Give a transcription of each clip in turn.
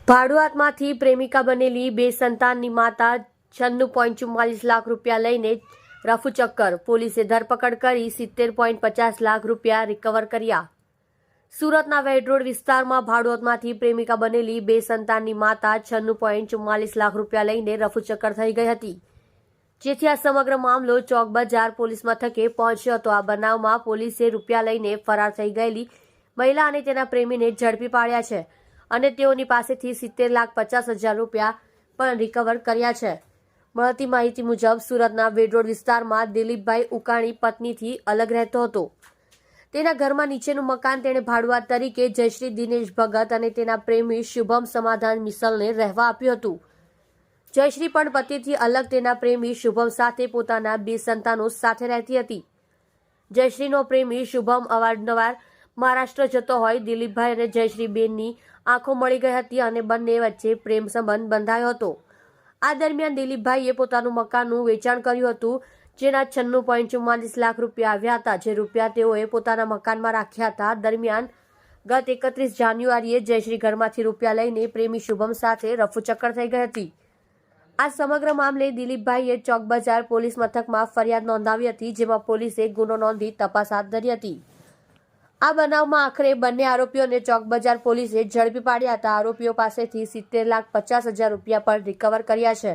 ભાડુઆતમાંથી પ્રેમિકા બનેલી બે સંતાનની માતા 96.44 લાખ રૂપિયા લઈને રફુચક્કર. પોલીસે ધરપકડ કરી 70.50 લાખ રૂપિયા રિકવર કર્યા. સુરતના વેડરોડ વિસ્તારમાં ભાડુઆતમાંથી પ્રેમિકા બનેલી બે સંતાનની માતા 96.44 લાખ રૂપિયા લઈને રફુચક્કર થઈ ગઈ હતી, જેથી આ સમગ્ર મામલો ચોક બજાર પોલીસ મથકે પહોંચ્યો હતો. આ બનાવમાં પોલીસે રૂપિયા લઈને ફરાર થઈ ગયેલી મહિલા અને તેના પ્રેમીને ઝડપી પાડ્યા છે અને તેઓની પાસેથી 70,50,000 રૂપિયા પણ રિકવર કર્યા છે. મળતી માહિતી મુજબ સુરતના વેડરોડ વિસ્તારમાં દિલીપભાઈ ઉકાણી પત્નીથી અલગ રહેતો હતો. તેના ઘરમાં નીચેનું મકાન તેણે ભાડુઆત તરીકે જયશ્રી દિનેશ ભગત અને તેના પ્રેમી શુભમ સમાધાન મિસલને રહેવા આપ્યું હતું. જયશ્રી પણ પતિથી અલગ તેના પ્રેમી શુભમ સાથે પોતાના બે સંતાનો સાથે રહેતી હતી. જયશ્રીનો પ્રેમી શુભમ અવારનવાર મહારાષ્ટ્ર જતો હોય દિલીપભાઈ અને જયશ્રીબેનની આંખો મળી ગઈ હતી અને બંને વચ્ચે પ્રેમ સંબંધ બંધાયો હતો. આ દરમિયાન દિલીપભાઈએ પોતાનું મકાનનું વેચાણ કર્યું હતું, જેના 96.44 લાખ રૂપિયા આવ્યા હતા, જે રૂપિયા તેઓએ પોતાના મકાનમાં રાખ્યા હતા. દરમિયાન ગત 31 જાન્યુઆરીએ જયશ્રી ઘરમાંથી રૂપિયા લઈને પ્રેમી શુભમ સાથે રફુચક્કર થઈ ગઈ હતી. આ સમગ્ર મામલે દિલીપભાઈએ ચોક બજાર પોલીસ મથકમાં ફરિયાદ નોંધાવી હતી, જેમાં પોલીસે ગુનો નોંધી તપાસ હાથ ધરી હતી. આ બનાવમાં આખરે બંને આરોપીઓને ચોક બજાર પોલીસે ઝડપી પાડ્યા હતા. આરોપીઓ પાસેથી 70,50,000 રૂપિયા પણ રિકવર કર્યા છે.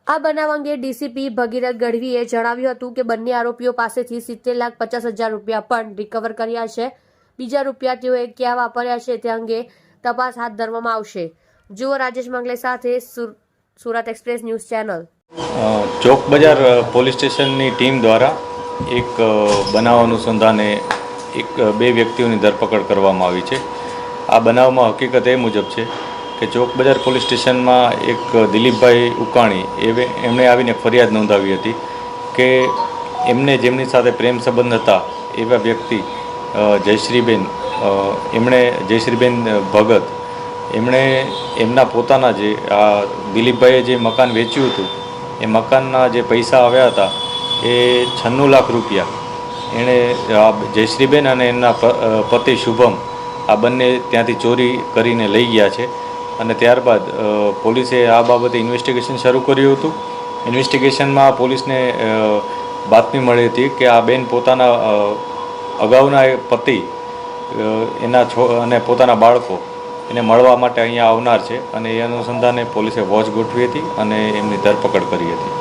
આ બનાવ અંગે ડીસીપી ભગીરથ ગઢવીએ જણાવ્યું હતું કે બંને આરોપીઓ પાસેથી 70,50,000 રૂપિયા પણ રિકવર કર્યા છે. બીજા રૂપિયા તેઓએ ક્યાં વાપર્યા છે તે અંગે તપાસ હાથ ધરવામાં આવશે. જુઓ રાજેશ મંગલે સાથે સુરત એક્સપ્રેસ ન્યૂઝ ચેનલ. ચોક બજાર પોલીસ સ્ટેશનની ટીમ દ્વારા એક બનાવ અનુસંધાને બે વ્યક્તિઓની ધરપકડ કરવામાં આવી છે. આ બનાવમાં હકીકત એ મુજબ છે કે ચોક બજાર પોલીસ સ્ટેશનમાં એક દિલીપભાઈ ઉકાણી એમણે આવીને ફરિયાદ નોંધાવી હતી કે જેમની સાથે પ્રેમ સંબંધ હતા એવા વ્યક્તિ જયશ્રીબેન ભગત એમના પોતાના જે આ દિલીપભાઈએ જે મકાન વેચ્યું હતું એ મકાનના જે પૈસા આવ્યા હતા એ 96 લાખ રૂપિયા એણે જયશ્રીબેન અને એમના પતિ શુભમ આ બંને ત્યાંથી ચોરી કરીને લઈ ગયા છે. અને ત્યારબાદ પોલીસે આ બાબતે ઇન્વેસ્ટિગેશન શરૂ કર્યું હતું. ઇન્વેસ્ટિગેશનમાં પોલીસને બાતમી મળી હતી કે આ બેન પોતાના અગાઉના પતિ અને પોતાના બાળકો એને મળવા માટે અહીંયા આવનાર છે અને એ અનુસંધાને પોલીસે વોચ ગોઠવી હતી અને એમની ધરપકડ કરી હતી.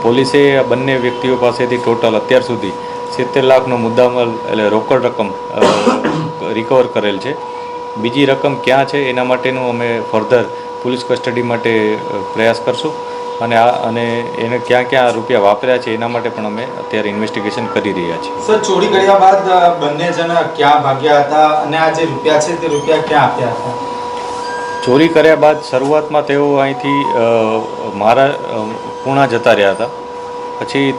પોલીસે આ બંને વ્યક્તિઓ પાસેથી ટોટલ અત્યાર સુધી 70 લાખનો મુદ્દામાલ એટલે રોકડ રકમ રિકવર કરેલ છે. બીજી રકમ ક્યાં છે એના માટેનું અમે ફર્ધર પોલીસ કસ્ટડી માટે પ્રયાસ કરશું અને એને ક્યાં ક્યાં રૂપિયા વાપર્યા છે એના માટે પણ અમે અત્યારે ઇન્વેસ્ટિગેશન કરી રહ્યા છીએ. સર, ચોરી કર્યા બાદ બંને જણા ક્યાં ભાગ્યા હતા અને આ જે રૂપિયા છે તે રૂપિયા ક્યાં આપ્યા હતા? ચોરી કર્યા બાદ શરૂઆતમાં તેઓ અહીંથી પૂણા જતા રહ્યા હતા.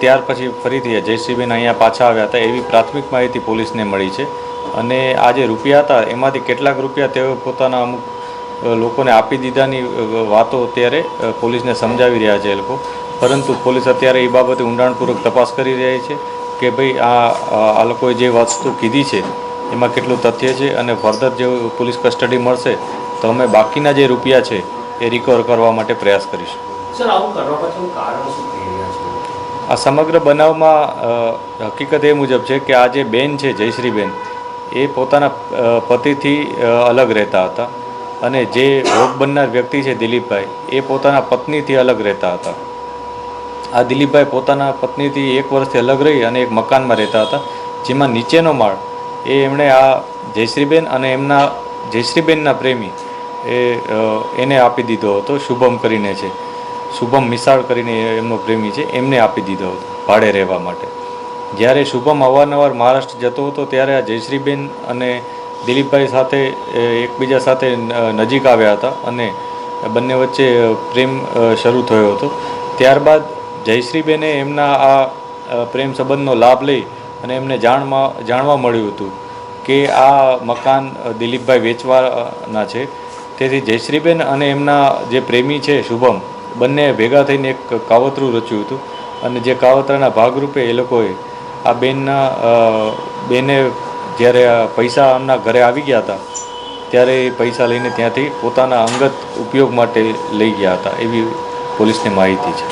ત્યાર પછી ફરીથી જયશ્રીબેન અહીંયા પાછા આવ્યા હતા એવી પ્રાથમિક માહિતી પોલીસને મળી છે. અને આ જે રૂપિયા હતા એમાંથી કેટલાક રૂપિયા તેઓ પોતાના અમુક લોકોને આપી દીધાની વાતો અત્યારે પોલીસને સમજાવી રહ્યા છે એ લોકો. પરંતુ પોલીસ અત્યારે એ બાબતે ઊંડાણપૂર્વક તપાસ કરી રહી છે કે ભાઈ આ લોકોએ જે વસ્તુ કીધી છે એમાં કેટલું તથ્ય છે અને ફર્ધર જે પોલીસ કસ્ટડી મળશે તો અમે બાકીના જે રૂપિયા છે એ રિકવર કરવા માટે પ્રયાસ કરીશું. સર, આવું કરવા પાછળનું કારણ શું થઈ રહ્યા છે? આ સમગ્ર બનાવમાં હકીકત એ મુજબ છે કે આ જે બેન છે જયશ્રીબેન એ પોતાના પતિથી અલગ રહેતા હતા અને જે ભોગ બનનાર વ્યક્તિ છે દિલીપભાઈ એ પોતાના પત્નીથી અલગ રહેતા હતા. આ દિલીપભાઈ પોતાના પત્નીથી 1 વર્ષથી અલગ રહી અને એક મકાનમાં રહેતા હતા, જેમાં નીચેનો માળ એમણે આ જયશ્રીબેન અને જયશ્રીબેનના પ્રેમી એને આપી દીધો હતો. શુભમ કરીને છે, શુભમ મિસાળ કરીને એમનો પ્રેમી છે, એમને આપી દીધો હતો ભાડે રહેવા માટે. જ્યારે શુભમ અવારનવાર મહારાષ્ટ્ર જતો હતો ત્યારે આ જયશ્રીબેન અને દિલીપભાઈ સાથે એકબીજા સાથે નજીક આવ્યા હતા અને બંને વચ્ચે પ્રેમ શરૂ થયો હતો. ત્યારબાદ જયશ્રીબેને એમના આ પ્રેમ સંબંધનો લાભ લઈ અને એમને જાણવા મળ્યું હતું કે આ મકાન દિલીપભાઈ વેચવાના છે. તેથી જયશ્રીબેન અને એમના જે પ્રેમી છે શુભમ બંને ભેગા થઈને એક કાવતરું રચ્યું હતું અને જે કાવતરાના ભાગરૂપે એ લોકોએ આ બેને જ્યારે પૈસા એમના ઘરે આવી ગયા હતા ત્યારે એ પૈસા લઈને ત્યાંથી પોતાના અંગત ઉપયોગ માટે લઈ ગયા હતા એવી પોલીસને માહિતી છે.